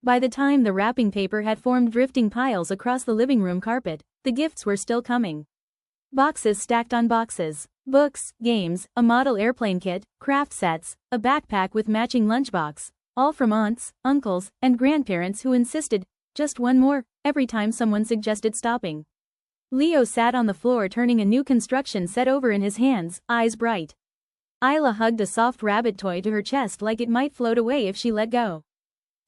By the time the wrapping paper had formed drifting piles across the living room carpet, the gifts were still coming. Boxes stacked on boxes. Books, games, a model airplane kit, craft sets, a backpack with matching lunchbox, all from aunts, uncles, and grandparents who insisted, just one more, every time someone suggested stopping. Leo sat on the floor turning a new construction set over in his hands, eyes bright. Isla hugged a soft rabbit toy to her chest like it might float away if she let go.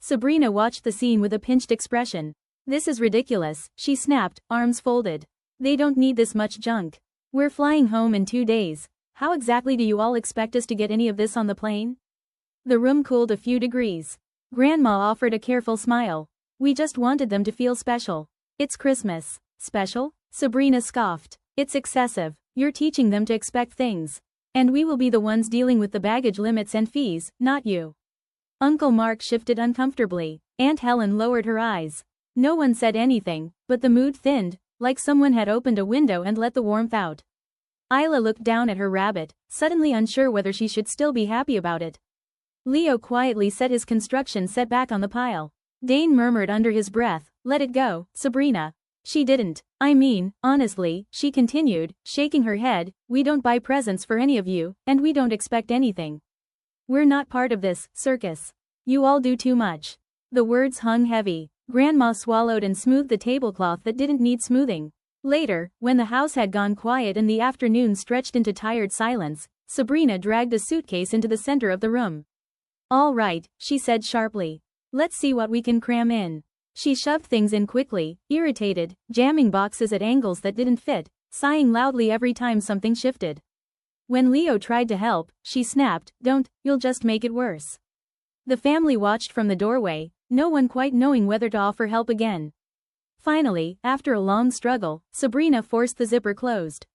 Sabrina watched the scene with a pinched expression. "This is ridiculous," she snapped, arms folded. "They don't need this much junk. We're flying home in 2 days. How exactly do you all expect us to get any of this on the plane?" The room cooled a few degrees. Grandma offered a careful smile. "We just wanted them to feel special. It's Christmas." "Special?" Sabrina scoffed. "It's excessive. You're teaching them to expect things. And we will be the ones dealing with the baggage limits and fees, not you." Uncle Mark shifted uncomfortably. Aunt Helen lowered her eyes. No one said anything, but the mood thinned, like someone had opened a window and let the warmth out. Isla looked down at her rabbit, suddenly unsure whether she should still be happy about it. Leo quietly set his construction set back on the pile. Dane murmured under his breath, "Let it go, Sabrina." "She didn't. I mean, honestly," she continued, shaking her head, "we don't buy presents for any of you, and we don't expect anything. We're not part of this circus. You all do too much." The words hung heavy. Grandma swallowed and smoothed the tablecloth that didn't need smoothing. Later, when the house had gone quiet and the afternoon stretched into tired silence, Sabrina dragged a suitcase into the center of the room. "All right," she said sharply. "Let's see what we can cram in." She shoved things in quickly, irritated, jamming boxes at angles that didn't fit, sighing loudly every time something shifted. When Leo tried to help, she snapped, "Don't, you'll just make it worse." The family watched from the doorway, no one quite knowing whether to offer help again. Finally, after a long struggle, Sabrina forced the zipper closed.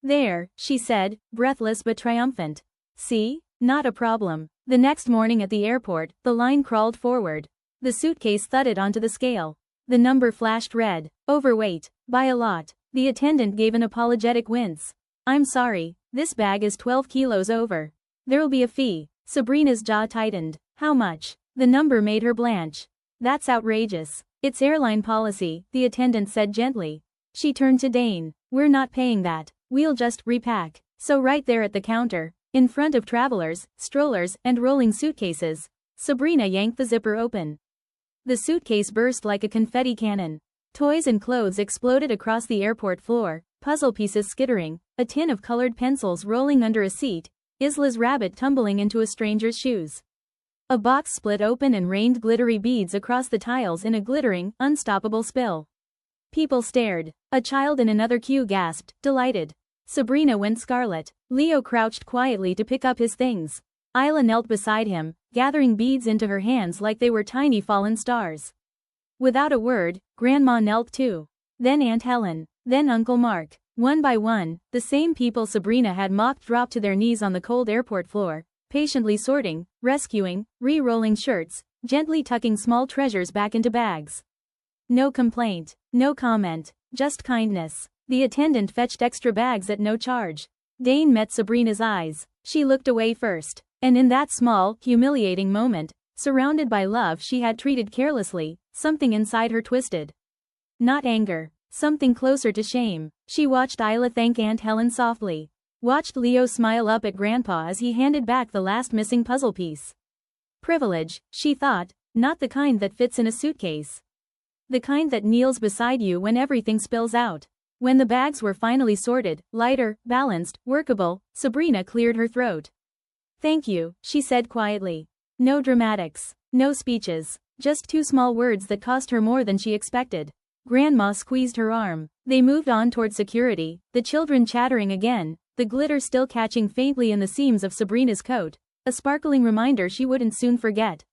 "There," she said, breathless but triumphant. "See? Not a problem." The next morning at the airport, the line crawled forward. The suitcase thudded onto the scale. The number flashed red. "Overweight. By a lot." The attendant gave an apologetic wince. "I'm sorry, this bag is 12 kilos over. There'll be a fee." Sabrina's jaw tightened. "How much?" The number made her blanch. "That's outrageous." "It's airline policy," the attendant said gently. She turned to Dane. "We're not paying that. We'll just repack." So right there at the counter, in front of travelers, strollers, and rolling suitcases, Sabrina yanked the zipper open. The suitcase burst like a confetti cannon. Toys and clothes exploded across the airport floor, puzzle pieces skittering, a tin of colored pencils rolling under a seat, Isla's rabbit tumbling into a stranger's shoes. A box split open and rained glittery beads across the tiles in a glittering, unstoppable spill. People stared. A child in another queue gasped, delighted. Sabrina went scarlet. Leo crouched quietly to pick up his things. Isla knelt beside him, gathering beads into her hands like they were tiny fallen stars. Without a word, Grandma knelt too. Then Aunt Helen. Then Uncle Mark. One by one, the same people Sabrina had mocked dropped to their knees on the cold airport floor, patiently sorting, rescuing, re-rolling shirts, gently tucking small treasures back into bags. No complaint, no comment, just kindness. The attendant fetched extra bags at no charge. Dane met Sabrina's eyes. She looked away first. And in that small, humiliating moment, surrounded by love she had treated carelessly, something inside her twisted. Not anger. Something closer to shame. She watched Isla thank Aunt Helen softly. Watched Leo smile up at Grandpa as he handed back the last missing puzzle piece. Privilege, she thought, not the kind that fits in a suitcase. The kind that kneels beside you when everything spills out. When the bags were finally sorted, lighter, balanced, workable, Sabrina cleared her throat. "Thank you," she said quietly. No dramatics. No speeches. Just 2 small words that cost her more than she expected. Grandma squeezed her arm. They moved on toward security, the children chattering again, the glitter still catching faintly in the seams of Sabrina's coat, a sparkling reminder she wouldn't soon forget.